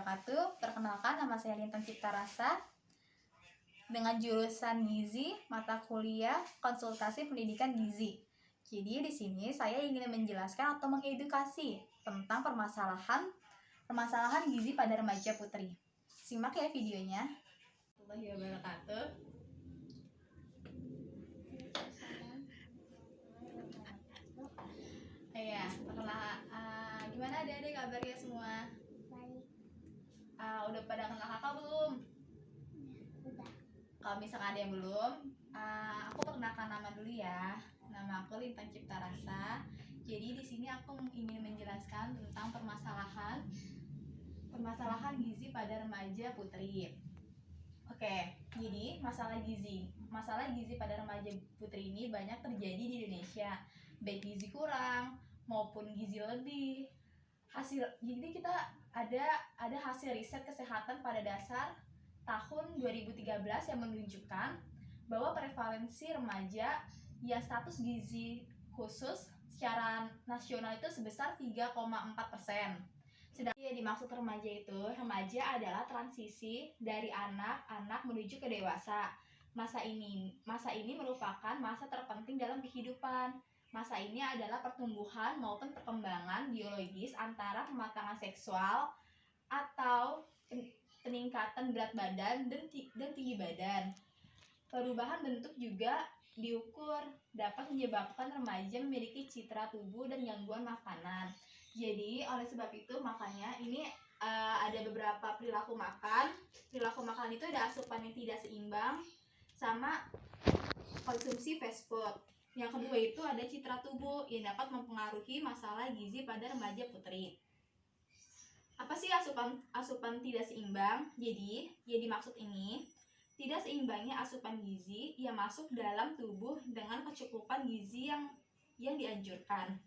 wabarakatuh. Perkenalkan, nama saya Lintang Cipta Rasa dengan jurusan Gizi, mata kuliah Konsultasi Pendidikan Gizi. Jadi di sini saya ingin menjelaskan atau mengedukasi tentang permasalahan gizi pada remaja putri. Simak ya videonya. Warahmatullahi wabarakatuh. Ya, gimana adik-adik kabarnya semua? Baik. Udah pada kenal kakak belum? Udah. Kalau misalkan ada yang belum, aku perkenalkan nama dulu ya. Nama aku Lintang Cipta Rasa. Jadi di sini aku ingin menjelaskan tentang permasalahan gizi pada remaja putri. Oke, jadi masalah gizi pada remaja putri ini banyak terjadi di Indonesia, baik gizi kurang maupun gizi lebih. Jadi kita ada hasil riset kesehatan pada dasar tahun 2013 yang menunjukkan bahwa prevalensi remaja yang status gizi khusus secara nasional itu sebesar 3,4%. Sedangkan yang dimaksud remaja adalah transisi dari anak-anak menuju ke dewasa. Masa ini merupakan masa terpenting dalam kehidupan. Masa ini adalah pertumbuhan maupun perkembangan biologis antara pematangan seksual atau peningkatan berat badan dan tinggi badan. Perubahan bentuk juga diukur dapat menyebabkan remaja memiliki citra tubuh dan gangguan makanan. Jadi oleh sebab itu makanya ini ada beberapa perilaku makan. Perilaku makan itu ada asupan yang tidak seimbang sama konsumsi fast food. Yang kedua itu ada citra tubuh yang dapat mempengaruhi masalah gizi pada remaja putri. Apa sih asupan tidak seimbang? Jadi, yang dimaksud ini tidak seimbangnya asupan gizi yang masuk dalam tubuh dengan kecukupan gizi yang dianjurkan.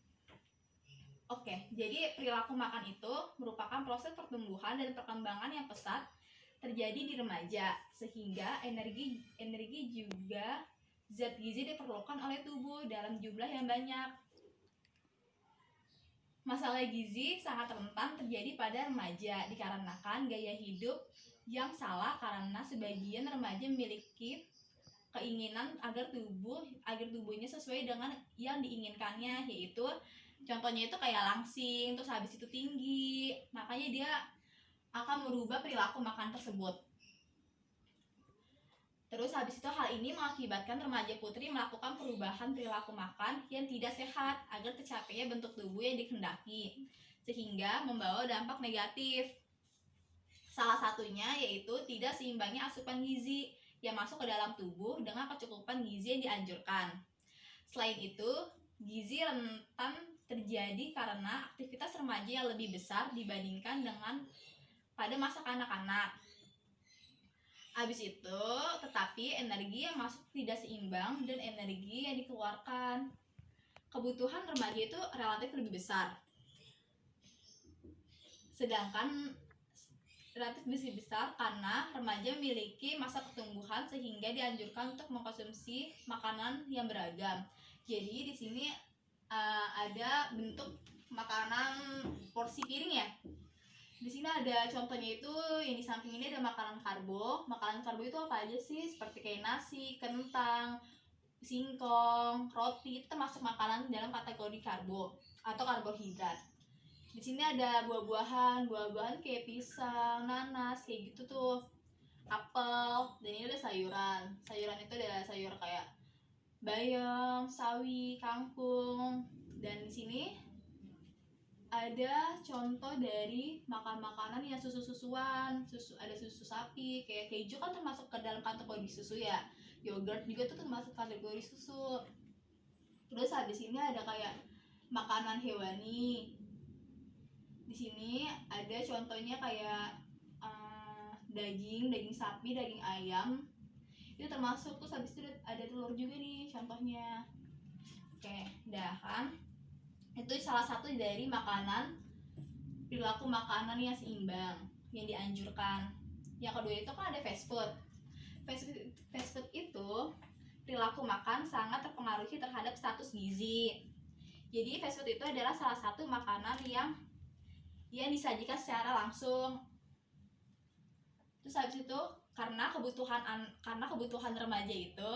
Oke, jadi perilaku makan itu merupakan proses pertumbuhan dan perkembangan yang pesat terjadi di remaja, sehingga energi juga zat gizi diperlukan oleh tubuh dalam jumlah yang banyak. Masalah gizi sangat rentan terjadi pada remaja dikarenakan gaya hidup yang salah, karena sebagian remaja memiliki keinginan agar tubuhnya sesuai dengan yang diinginkannya, yaitu contohnya itu kayak langsing, terus habis itu tinggi. Makanya dia akan merubah perilaku makan tersebut. Terus habis itu hal ini mengakibatkan remaja putri melakukan perubahan perilaku makan yang tidak sehat agar tercapainya bentuk tubuh yang dikehendaki, sehingga membawa dampak negatif. Salah satunya yaitu tidak seimbangnya asupan gizi yang masuk ke dalam tubuh dengan kecukupan gizi yang dianjurkan. Selain itu, gizi rentan terjadi karena aktivitas remaja yang lebih besar dibandingkan dengan pada masa kanak-kanak. Habis itu, tetapi energi yang masuk tidak seimbang dan energi yang dikeluarkan. Kebutuhan remaja itu relatif lebih besar. Sedangkan relatif lebih besar karena remaja memiliki masa pertumbuhan sehingga dianjurkan untuk mengkonsumsi makanan yang beragam. Jadi di sini ada bentuk makanan porsi piring ya. Di sini ada contohnya itu, yang di samping ini ada makanan karbo. Makanan karbo itu apa aja sih? Seperti kayak nasi, kentang, singkong, roti, itu termasuk makanan dalam kategori karbo atau karbohidrat. Di sini ada buah-buahan kayak pisang, nanas, kayak gitu tuh, apel. Dan ini ada sayuran. Sayuran itu ada sayur kayak bayam, sawi, kangkung. Dan di sini ada contoh dari makanan yang susu-susuan, ada susu sapi, kayak keju kan termasuk ke dalam kategori susu ya. Yogurt juga tuh termasuk kategori susu. Terus habis ini ada kayak makanan hewani. Di sini ada contohnya kayak daging sapi, daging ayam. Itu termasuk. Terus habis itu ada telur juga nih contohnya. Oke, dah kan? Itu salah satu dari perilaku makanan yang seimbang yang dianjurkan. Yang kedua itu kan ada fast food. Fast food itu perilaku makan sangat terpengaruhi terhadap status gizi. Jadi fast food itu adalah salah satu makanan yang disajikan secara langsung Terus habis itu karena kebutuhan remaja itu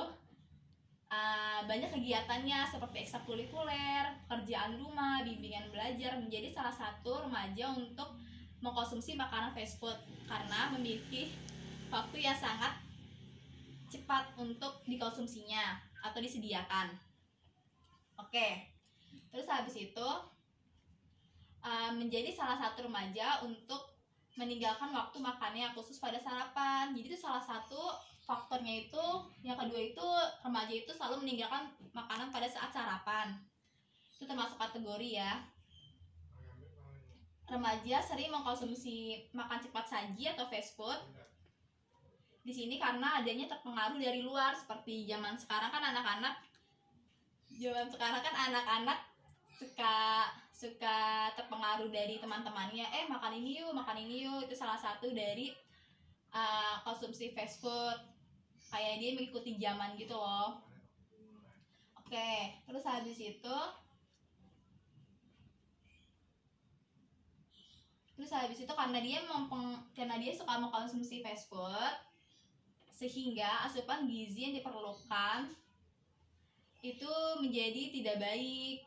banyak kegiatannya seperti ekstrakurikuler, pekerjaan rumah, bimbingan belajar, menjadi salah satu remaja untuk mengkonsumsi makanan fast food karena memiliki waktu yang sangat cepat untuk dikonsumsinya atau disediakan. Oke, terus habis itu menjadi salah satu remaja untuk meninggalkan waktu makannya khusus pada sarapan. Jadi itu salah satu faktornya itu. Yang kedua itu remaja itu selalu meninggalkan makanan pada saat sarapan. Itu termasuk kategori ya. Remaja sering mengkonsumsi makan cepat saji atau fast food. Di sini karena adanya terpengaruh dari luar, seperti zaman sekarang kan anak-anak suka terpengaruh dari teman-temannya, makan ini yuk. Itu salah satu dari konsumsi fast food, kayak dia mengikuti zaman gitu loh. Oke, terus habis itu karena dia suka mengkonsumsi fast food, sehingga asupan gizi yang diperlukan itu menjadi tidak baik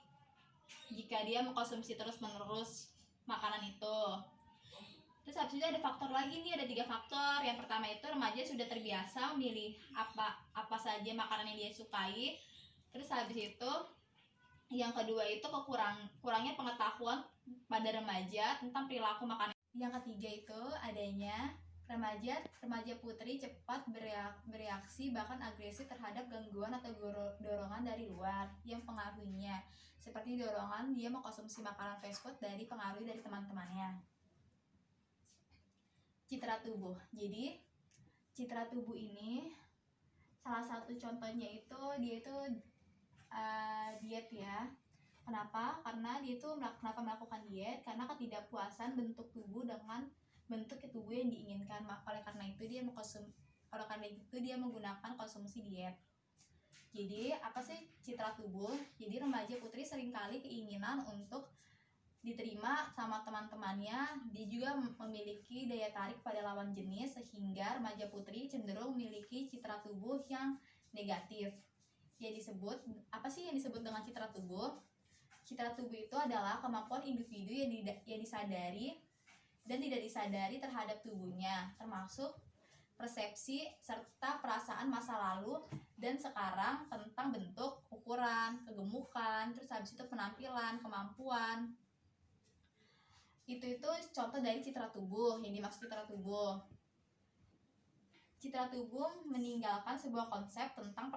jika dia mengkonsumsi terus-menerus makanan itu. Terus habis itu ada faktor lagi nih, ada 3 faktor. Yang pertama itu remaja sudah terbiasa memilih apa saja makanan yang dia sukai. Terus habis itu yang kedua itu kurangnya pengetahuan pada remaja tentang perilaku makanan. Yang ketiga itu adanya remaja putri cepat bereaksi bahkan agresif terhadap gangguan atau dorongan dari luar yang pengaruhinya, seperti dorongan dia mengkonsumsi makanan fast food dari pengaruh dari teman-temannya. Citra tubuh. Jadi citra tubuh ini salah satu contohnya itu dia itu diet ya. Kenapa? Karena dia itu kenapa melakukan diet? Karena ketidakpuasan bentuk tubuh dengan bentuk tubuh yang diinginkan. Oleh karena itu dia menggunakan konsumsi diet. Jadi apa sih citra tubuh? Jadi remaja putri seringkali keinginan untuk diterima sama teman-temannya. Dia juga memiliki daya tarik pada lawan jenis, sehingga remaja putri cenderung memiliki citra tubuh yang negatif. Yang disebut dengan citra tubuh? Citra tubuh itu adalah kemampuan individu yang disadari dan tidak disadari terhadap tubuhnya, termasuk persepsi serta perasaan masa lalu dan sekarang tentang bentuk, ukuran, kegemukan, terus habis itu penampilan, kemampuan. Itu contoh dari citra tubuh, yang dimaksud citra tubuh. Citra tubuh meninggalkan sebuah konsep tentang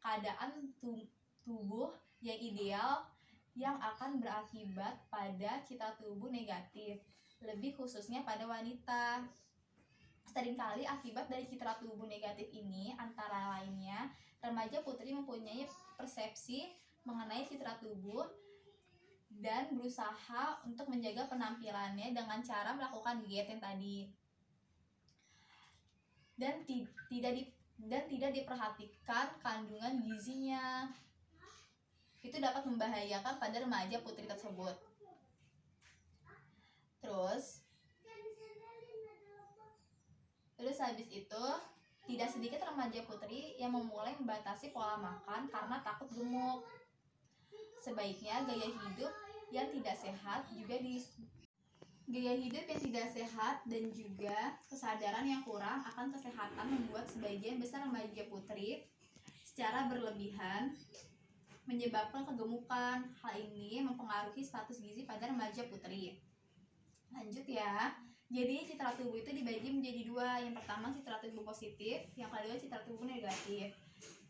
keadaan tubuh yang ideal yang akan berakibat pada citra tubuh negatif, lebih khususnya pada wanita. Seringkali akibat dari citra tubuh negatif ini antara lainnya remaja putri mempunyai persepsi mengenai citra tubuh dan berusaha untuk menjaga penampilannya dengan cara melakukan diet yang tadi, dan tidak diperhatikan kandungan gizinya. Itu dapat membahayakan pada remaja putri tersebut. Terus habis itu tidak sedikit remaja putri yang memulai membatasi pola makan karena takut gemuk. Sebaiknya gaya hidup yang tidak sehat dan juga kesadaran yang kurang akan kesehatan membuat sebagian besar remaja putri secara berlebihan menyebabkan kegemukan. Hal ini mempengaruhi status gizi pada remaja putri. Lanjut ya. Jadi citra tubuh itu dibagi menjadi 2. Yang pertama citra tubuh positif, yang kedua citra tubuh negatif.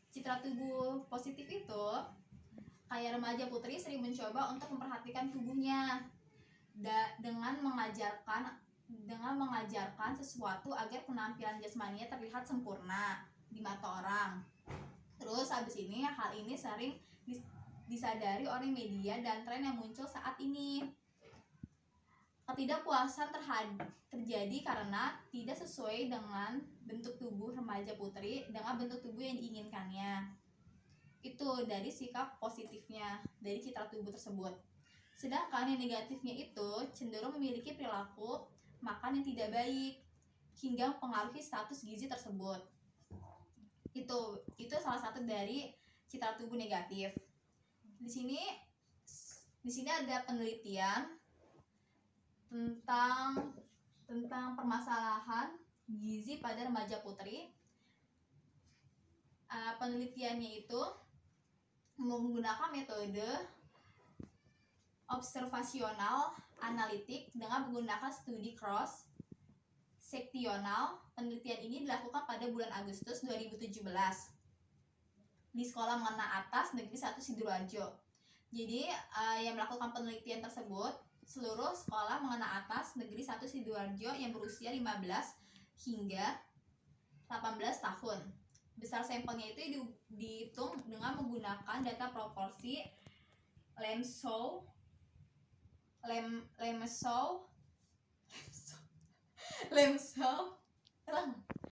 Citra tubuh positif itu kayak remaja putri sering mencoba untuk memperhatikan tubuhnya dengan mengajarkan sesuatu agar penampilan jasmaninya terlihat sempurna di mata orang. Terus habis ini hal ini sering disadari oleh media dan tren yang muncul saat ini. Ketidakpuasan terjadi karena tidak sesuai dengan bentuk tubuh remaja putri dengan bentuk tubuh yang diinginkannya. Itu dari sikap positifnya dari citra tubuh tersebut. Sedangkan yang negatifnya itu cenderung memiliki perilaku makan yang tidak baik. hingga mempengaruhi status gizi tersebut. Itu salah satu dari citra tubuh negatif. Di sini ada penelitian tentang permasalahan gizi pada remaja putri. Penelitiannya itu menggunakan metode observasional analitik dengan menggunakan studi cross seksional. Penelitian ini dilakukan pada bulan Agustus 2017 di Sekolah Menengah Atas Negeri 1 Sidoarjo. Jadi yang melakukan penelitian tersebut seluruh sekolah menengah atas Negeri 1 Sidoarjo yang berusia 15 hingga 18 tahun. Besar sampelnya itu dihitung dengan menggunakan data proporsi Lemshow.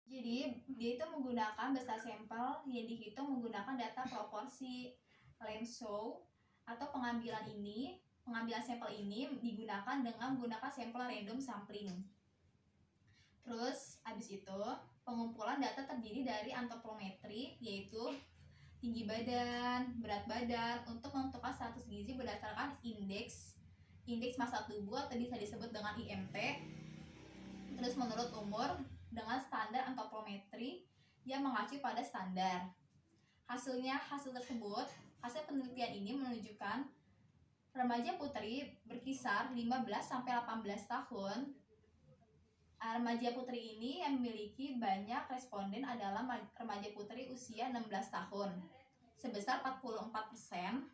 Jadi dia itu menggunakan besar sampel yang dihitung menggunakan data proporsi Lemshow, atau pengambilan sampel ini digunakan dengan menggunakan sampel random sampling. Terus habis itu pengumpulan data terdiri dari antropometri, yaitu tinggi badan, berat badan, untuk menentukan status gizi berdasarkan indeks massa tubuh atau bisa disebut dengan IMT. Terus menurut umur dengan standar antropometri yang mengacu pada standar. Hasil penelitian ini menunjukkan remaja putri berkisar 15 sampai 18 tahun. Remaja putri ini yang memiliki banyak responden adalah remaja putri usia 16 tahun sebesar 44%.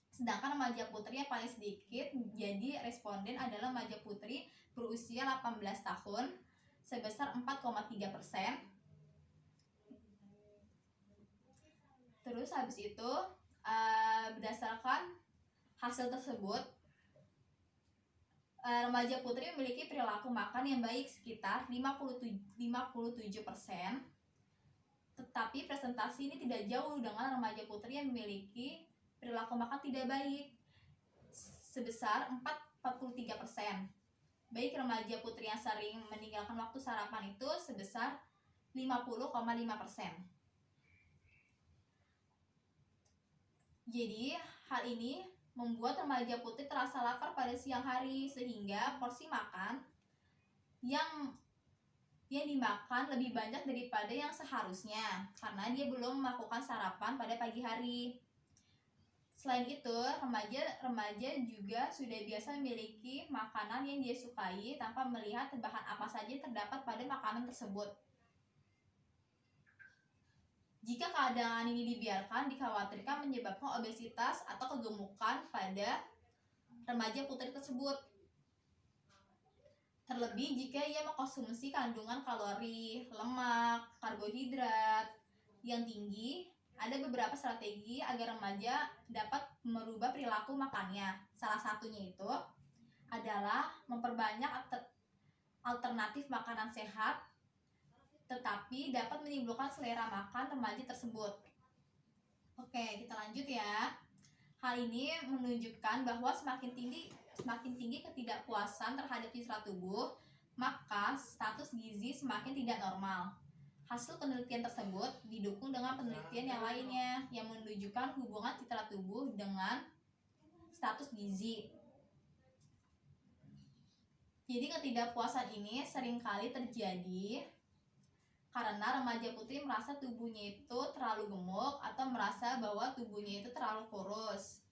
Sedangkan remaja putri yang paling sedikit jadi responden adalah remaja putri berusia 18 tahun sebesar 4,3%. Terus habis itu berdasarkan hasil tersebut, remaja putri memiliki perilaku makan yang baik sekitar 57%, tetapi presentasi ini tidak jauh dengan remaja putri yang memiliki perilaku makan tidak baik sebesar 43%. Baik remaja putri yang sering meninggalkan waktu sarapan itu sebesar 50,5%. Jadi hal ini membuat remaja putri terasa lapar pada siang hari, sehingga porsi makan yang dimakan lebih banyak daripada yang seharusnya karena dia belum melakukan sarapan pada pagi hari. Selain itu, remaja juga sudah biasa memiliki makanan yang dia sukai tanpa melihat bahan apa saja yang terdapat pada makanan tersebut. Jika keadaan ini dibiarkan, dikhawatirkan menyebabkan obesitas atau kegemukan pada remaja putri tersebut. Terlebih jika ia mengkonsumsi kandungan kalori, lemak, karbohidrat yang tinggi. Ada beberapa strategi agar remaja dapat merubah perilaku makannya. Salah satunya itu adalah memperbanyak alternatif makanan sehat, tetapi dapat menimbulkan selera makan remaja tersebut. Oke, kita lanjut ya. Hal ini menunjukkan bahwa semakin tinggi ketidakpuasan terhadap citra tubuh, maka status gizi semakin tidak normal. Hasil penelitian tersebut didukung dengan penelitian yang lainnya yang menunjukkan hubungan citra tubuh dengan status gizi. Jadi ketidakpuasan ini seringkali terjadi karena remaja putri merasa tubuhnya itu terlalu gemuk atau merasa bahwa tubuhnya itu terlalu kurus.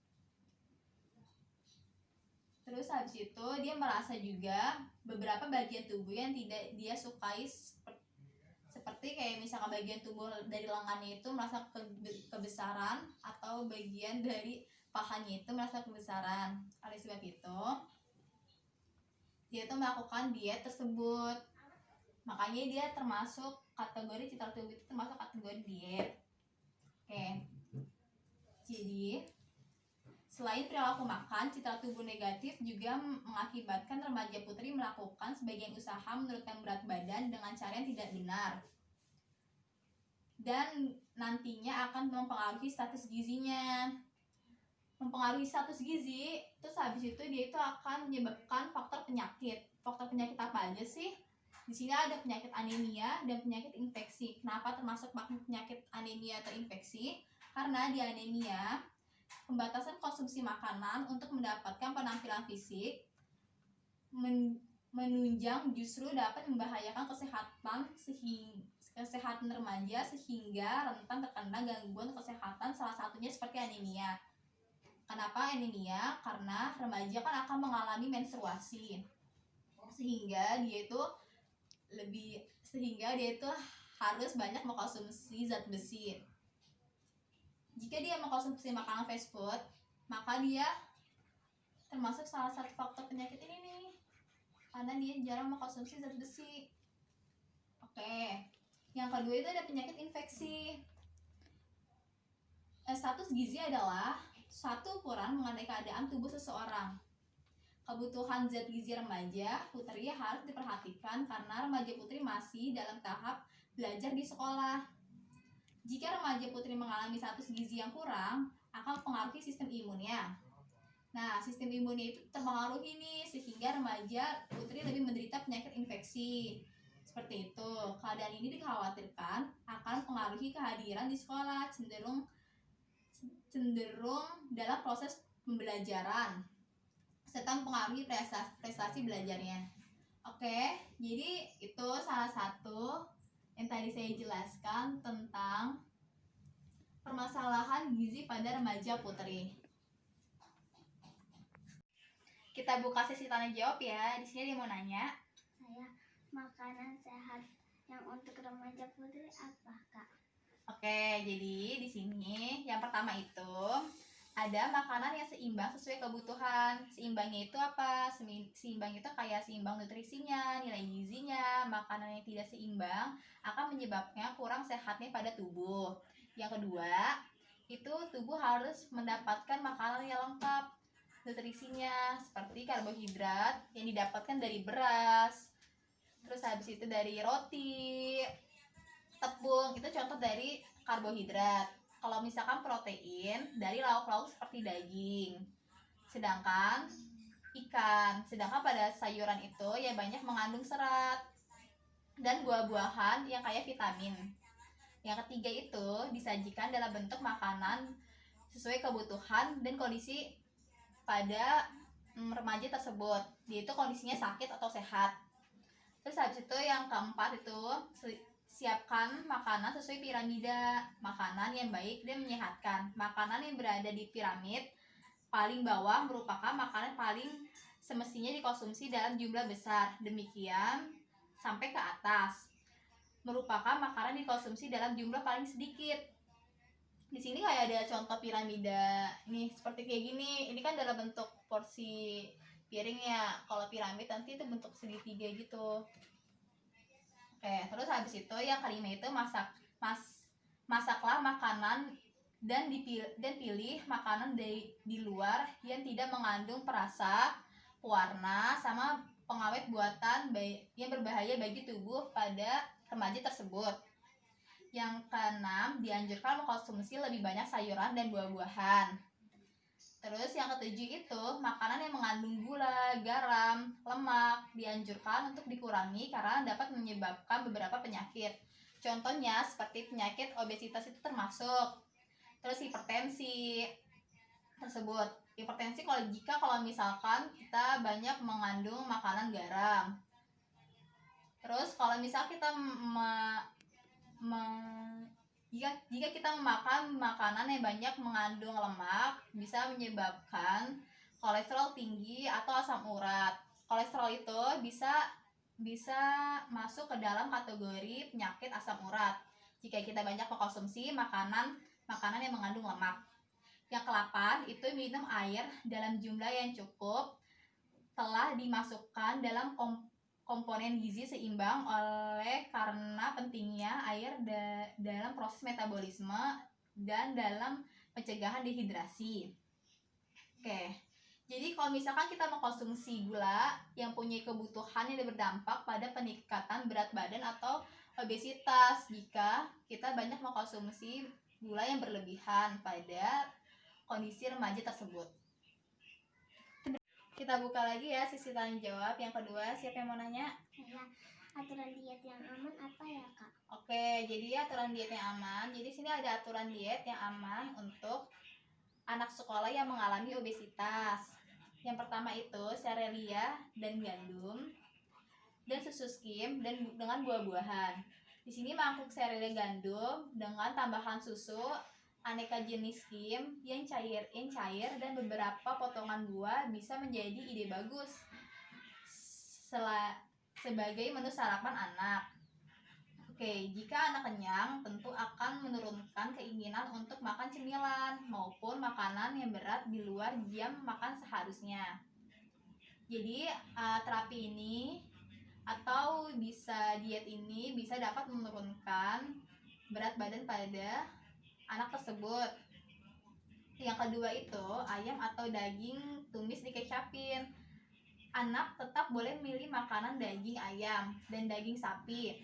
Terus habis itu dia merasa juga beberapa bagian tubuh yang tidak dia sukai, seperti kayak misalkan bagian tubuh dari lengannya itu merasa kebesaran, atau bagian dari pahanya itu merasa kebesaran. Oleh sebab itu dia itu melakukan diet tersebut. Makanya dia termasuk kategori citra tubuh itu termasuk kategori diet. Oke. Jadi selain perilaku makan, citra tubuh negatif juga mengakibatkan remaja putri melakukan sebagian usaha menurunkan berat badan dengan cara yang tidak benar, dan nantinya akan mempengaruhi status gizinya. Mempengaruhi status gizi, terus habis itu dia itu akan menyebabkan faktor penyakit. Faktor penyakit apa aja sih? Di sini ada penyakit anemia dan penyakit infeksi. Kenapa termasuk penyakit anemia atau infeksi? Karena di anemia, pembatasan konsumsi makanan untuk mendapatkan penampilan fisik menunjang justru dapat membahayakan kesehatan remaja sehingga rentan terkena gangguan kesehatan, salah satunya seperti anemia. Kenapa anemia? Karena remaja kan akan mengalami menstruasi, sehingga dia itu harus banyak mengkonsumsi zat besi. Jika dia mengkonsumsi makanan fast food, maka dia termasuk salah satu faktor penyakit ini nih, karena dia jarang mengkonsumsi zat besi. Oke, yang kedua itu ada penyakit infeksi. Status gizi adalah satu ukuran mengenai keadaan tubuh seseorang. Kebutuhan zat gizi remaja putri harus diperhatikan karena remaja putri masih dalam tahap belajar di sekolah. Jika remaja putri mengalami status gizi yang kurang, akan mempengaruhi sistem imunnya. Nah, sistem imunnya itu terpengaruhi nih, sehingga remaja putri lebih menderita penyakit infeksi. Seperti itu. Keadaan ini dikhawatirkan akan mempengaruhi kehadiran di sekolah, cenderung dalam proses pembelajaran, serta mempengaruhi prestasi belajarnya. Oke, jadi itu salah satu yang tadi saya jelaskan tentang permasalahan gizi pada remaja putri. Kita buka sesi tanya jawab ya. Di sini dia mau nanya. Saya, makanan sehat yang untuk remaja putri apa, Kak? Oke, jadi di sini yang pertama itu ada makanan yang seimbang sesuai kebutuhan. Seimbangnya itu apa? Seimbang itu kayak seimbang nutrisinya, nilai gizinya. Makanan yang tidak seimbang akan menyebabkan kurang sehatnya pada tubuh. Yang kedua, itu tubuh harus mendapatkan makanan yang lengkap nutrisinya, seperti karbohidrat yang didapatkan dari beras, terus habis itu dari roti, tepung, itu contoh dari karbohidrat. Kalau misalkan protein dari lauk-lauk seperti daging, sedangkan pada sayuran itu ya banyak mengandung serat, dan buah-buahan yang kaya vitamin. Yang ketiga itu disajikan dalam bentuk makanan sesuai kebutuhan dan kondisi pada remaja tersebut, yaitu kondisinya sakit atau sehat. Terus habis itu yang keempat itu siapkan makanan sesuai piramida makanan yang baik dan menyehatkan. Makanan yang berada di piramid paling bawah merupakan makanan paling semestinya dikonsumsi dalam jumlah besar. Demikian sampai ke atas merupakan makanan dikonsumsi dalam jumlah paling sedikit. Di sini kayak ada contoh piramida nih, seperti kayak gini. Ini kan dalam bentuk porsi piring ya. Kalau piramid nanti itu bentuk segitiga gitu. Oke, terus habis itu yang kelima itu masaklah makanan dan pilih makanan di luar yang tidak mengandung perasa, pewarna, sama pengawet buatan yang berbahaya bagi tubuh pada remaja tersebut. Yang keenam, dianjurkan mengkonsumsi lebih banyak sayuran dan buah-buahan. Terus yang ketujuh itu makanan yang mengandung gula, garam, lemak dianjurkan untuk dikurangi karena dapat menyebabkan beberapa penyakit. Contohnya seperti penyakit obesitas itu termasuk. Terus hipertensi tersebut. Hipertensi kalau misalkan kita banyak mengandung makanan garam. Terus kalau misal kita jika kita memakan makanan yang banyak mengandung lemak, bisa menyebabkan kolesterol tinggi atau asam urat. Kolesterol itu bisa masuk ke dalam kategori penyakit asam urat jika kita banyak mengkonsumsi makanan yang mengandung lemak. Yang ke-8 itu minum air dalam jumlah yang cukup telah dimasukkan dalam komponen gizi seimbang oleh karena pentingnya air dalam proses metabolisme dan dalam pencegahan dehidrasi. Oke, jadi kalau misalkan kita mengkonsumsi gula yang punya kebutuhan yang berdampak pada peningkatan berat badan atau obesitas jika kita banyak mengkonsumsi gula yang berlebihan pada kondisi remaja tersebut. Kita buka lagi ya sesi tanya jawab. Yang kedua, siapa yang mau nanya? Saya, aturan diet yang aman apa ya, Kak? Oke, jadi aturan diet yang aman. Jadi sini ada aturan diet yang aman untuk anak sekolah yang mengalami obesitas. Yang pertama itu serealia dan gandum, dan susu skim dan dengan buah-buahan. Di sini mangkuk serealia gandum dengan tambahan susu, aneka jenis skim yang cair dan beberapa potongan buah bisa menjadi ide bagus sebagai menu sarapan anak. Oke, jika anak kenyang, tentu akan menurunkan keinginan untuk makan cemilan maupun makanan yang berat di luar jam makan seharusnya. Jadi, terapi ini atau diet ini bisa dapat menurunkan berat badan pada anak tersebut. Yang kedua itu, ayam atau daging tumis dikecapin. Anak tetap boleh milih makanan daging ayam dan daging sapi.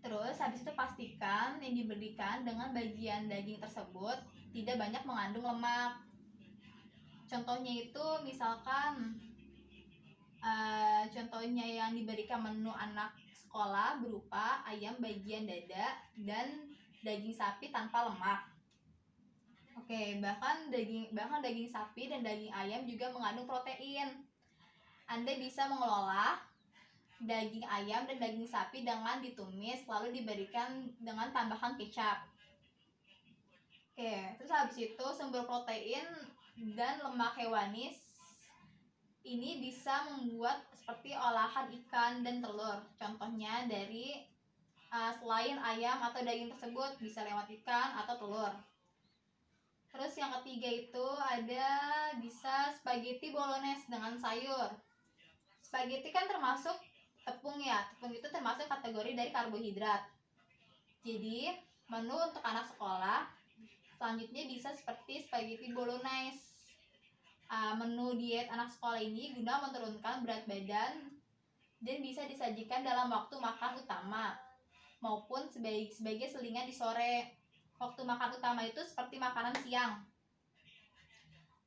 Terus habis itu pastikan yang diberikan dengan bagian daging tersebut tidak banyak mengandung lemak. Contohnya itu misalkan contohnya yang diberikan menu anak sekolah berupa ayam bagian dada dan daging sapi tanpa lemak. Oke, bahkan daging sapi dan daging ayam juga mengandung protein. Anda bisa mengelola daging ayam dan daging sapi dengan ditumis lalu diberikan dengan tambahan kecap. Oke, terus habis itu sumber protein dan lemak hewani ini bisa membuat seperti olahan ikan dan telur. Contohnya dari selain ayam atau daging tersebut bisa lewat ikan atau telur. Terus yang ketiga itu ada bisa spaghetti bolognese dengan sayur. Spaghetti kan termasuk tepung ya, tepung itu termasuk kategori dari karbohidrat. Jadi menu untuk anak sekolah selanjutnya bisa seperti spaghetti bolognese. Menu diet anak sekolah ini guna menurunkan berat badan dan bisa disajikan dalam waktu makan utama maupun sebagai selingan di sore. Waktu makan utama itu seperti makanan siang.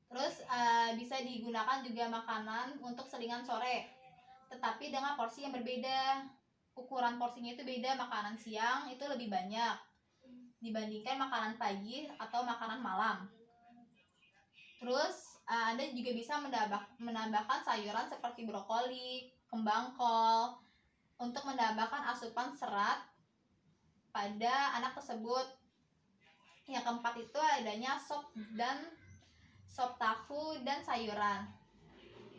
Terus bisa digunakan juga makanan untuk selingan sore, tetapi dengan porsi yang berbeda. Ukuran porsinya itu beda, makanan siang itu lebih banyak dibandingkan makanan pagi atau makanan malam. Terus Anda juga bisa menambahkan sayuran seperti brokoli, kembang kol untuk menambahkan asupan serat pada anak tersebut. Yang keempat itu adanya sop tahu dan sayuran.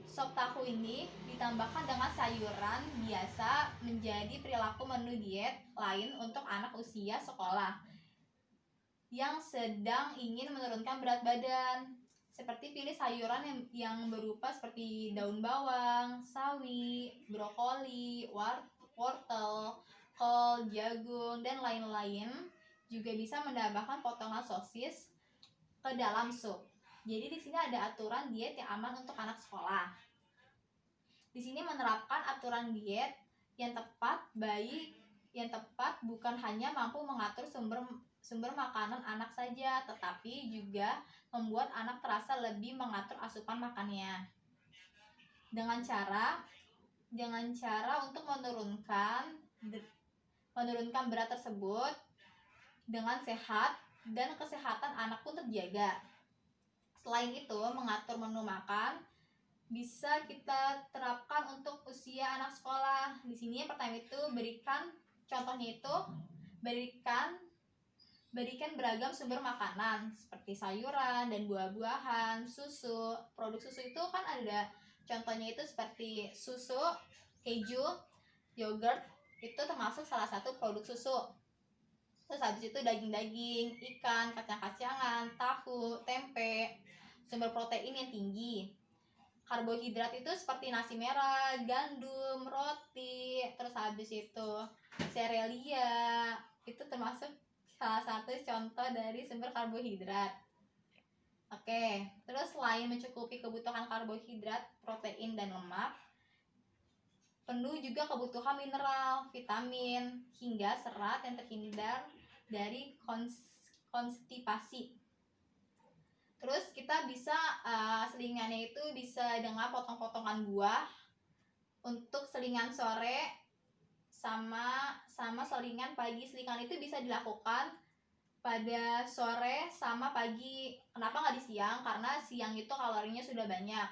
Sop tahu ini ditambahkan dengan sayuran biasa menjadi perilaku menu diet lain untuk anak usia sekolah yang sedang ingin menurunkan berat badan. Seperti pilih sayuran yang berupa seperti daun bawang, sawi, brokoli, wortel, kol, jagung, dan lain-lain. Juga bisa menambahkan potongan sosis ke dalam sup. Jadi di sini ada aturan diet yang aman untuk anak sekolah. Di sini menerapkan aturan diet yang tepat bukan hanya mampu mengatur sumber makanan anak saja, tetapi juga membuat anak terasa lebih mengatur asupan makannya. Dengan cara untuk menurunkan berat tersebut dengan sehat dan kesehatan anak pun terjaga. Selain itu, mengatur menu makan bisa kita terapkan untuk usia anak sekolah. Di sini yang pertama itu berikan beragam sumber makanan seperti sayuran dan buah-buahan, susu. Produk susu itu kan ada contohnya itu seperti susu, keju, yogurt, itu termasuk salah satu produk susu. Terus habis itu daging-daging, ikan, kacang-kacangan, tahu, tempe, sumber protein yang tinggi. Karbohidrat itu seperti nasi merah, gandum, roti, terus habis itu serealia, itu termasuk salah satu contoh dari sumber karbohidrat. Oke, terus selain mencukupi kebutuhan karbohidrat, protein, dan lemak, penuh juga kebutuhan mineral, vitamin, hingga serat yang terhindar dari konstipasi. Terus kita bisa selingannya itu bisa dengan potong-potongan buah untuk selingan sore sama selingan pagi. Selingan itu bisa dilakukan pada sore sama pagi. Kenapa nggak di siang? Karena siang itu kalorinya sudah banyak.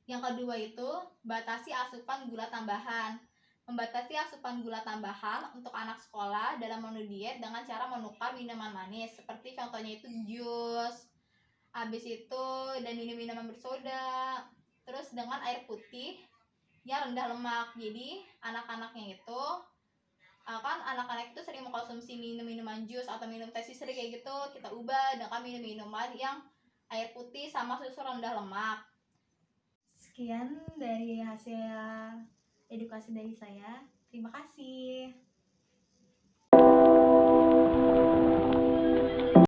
Yang kedua itu batasi asupan gula tambahan. Membatasi asupan gula tambahan untuk anak sekolah dalam menu diet dengan cara menukar minuman manis, seperti contohnya itu jus, habis itu dan minum-minuman bersoda, terus dengan air putih yang rendah lemak. Jadi anak-anaknya itu kan anak-anak itu sering mengkonsumsi minum-minuman jus atau minum teh sisri kayak gitu, kita ubah dengan minum-minuman yang air putih sama susu rendah lemak. Sekian dari hasil edukasi dari saya. Terima kasih.